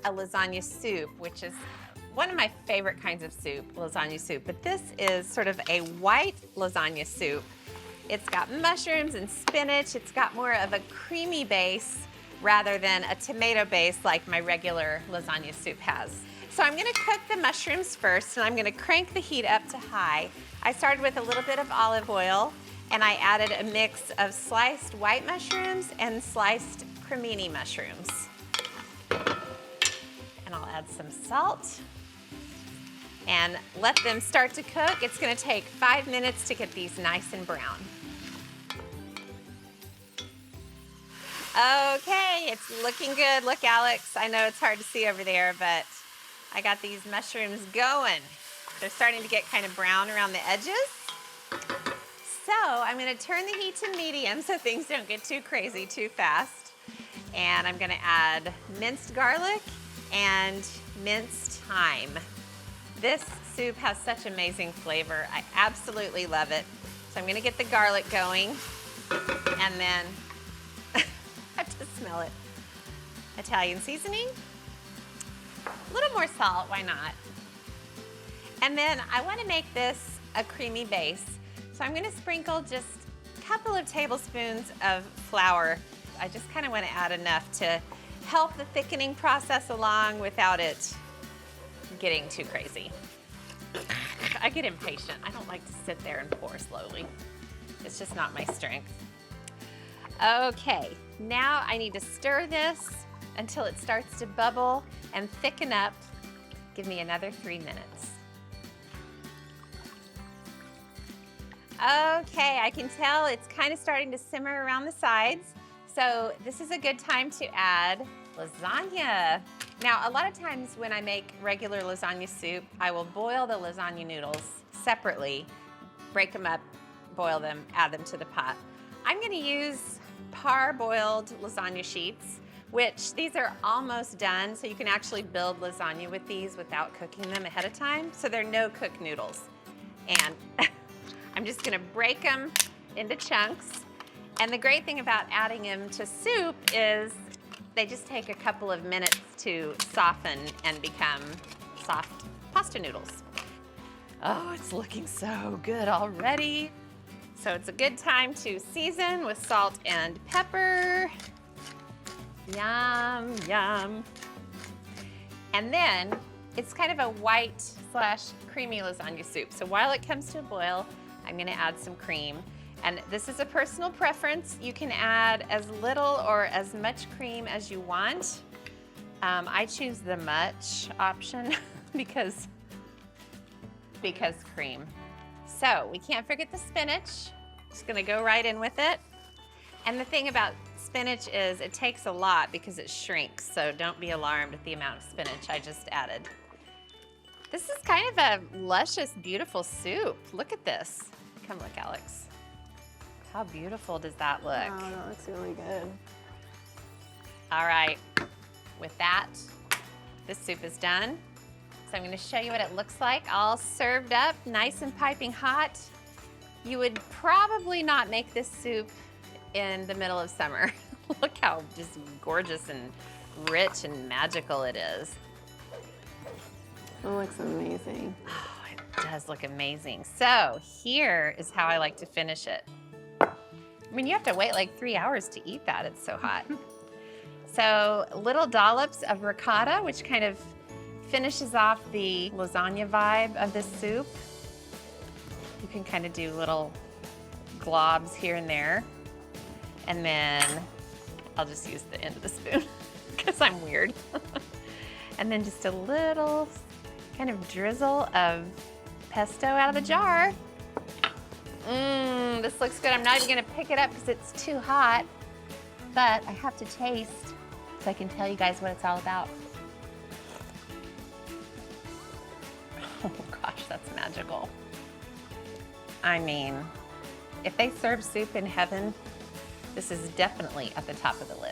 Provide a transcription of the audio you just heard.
a lasagna soup, which is one of my favorite kinds of soup, lasagna soup, but this is sort of a white lasagna soup. It's got mushrooms and spinach. It's got more of a creamy base rather than a tomato base like my regular lasagna soup has. So I'm gonna cook the mushrooms first, and I'm gonna crank the heat up to high. I started with a little bit of olive oil, and I added a mix of sliced white mushrooms and sliced cremini mushrooms. And I'll add some salt and let them start to cook. It's gonna take 5 minutes to get these nice and brown. Okay, it's looking good. Look, Alex, I know it's hard to see over there, but I got these mushrooms going. They're starting to get kind of brown around the edges. So I'm gonna turn the heat to medium so things don't get too crazy too fast. And I'm gonna add minced garlic and minced thyme. This soup has such amazing flavor. I absolutely love it. So I'm gonna get the garlic going, and then I have to smell it. Italian seasoning, a little more salt, why not? And then I wanna make this a creamy base. So I'm gonna sprinkle just a couple of tablespoons of flour. I just kinda wanna add enough to help the thickening process along without it getting too crazy. I get impatient. I don't like to sit there and pour slowly. It's just not my strength. Okay, now I need to stir this until it starts to bubble and thicken up. Give me another 3 minutes. Okay, I can tell it's kind of starting to simmer around the sides. So this is a good time to add lasagna. Now, a lot of times when I make regular lasagna soup, I will boil the lasagna noodles separately, break them up, boil them, add them to the pot. I'm gonna use par-boiled lasagna sheets, which these are almost done, so you can actually build lasagna with these without cooking them ahead of time. So they're no-cook noodles. And I'm just gonna break them into chunks. And the great thing about adding them to soup is they just take a couple of minutes to soften and become soft pasta noodles. Oh, it's looking so good already. So it's a good time to season with salt and pepper. Yum, yum. And then it's kind of a white / creamy lasagna soup. So while it comes to a boil, I'm gonna add some cream. And this is a personal preference. You can add as little or as much cream as you want. I choose the much option because cream. So we can't forget the spinach. Just gonna go right in with it. And the thing about spinach is it takes a lot because it shrinks. So don't be alarmed at the amount of spinach I just added. This is kind of a luscious, beautiful soup. Look at this. Come look, Alex. How beautiful does that look? Wow, that looks really good. All right, with that, this soup is done. So I'm gonna show you what it looks like, all served up, nice and piping hot. You would probably not make this soup in the middle of summer. Look how just gorgeous and rich and magical it is. It looks amazing. Oh, it does look amazing. So here is how I like to finish it. I mean, you have to wait like 3 hours to eat that. It's so hot. So little dollops of ricotta, which kind of finishes off the lasagna vibe of this soup. You can kind of do little globs here and there. And then I'll just use the end of the spoon because I'm weird. And then just a little kind of drizzle of pesto out of the jar. Mmm, this looks good. I'm not even gonna pick it up because it's too hot, but I have to taste so I can tell you guys what it's all about. Oh gosh, that's magical. I mean, if they serve soup in heaven, this is definitely at the top of the list.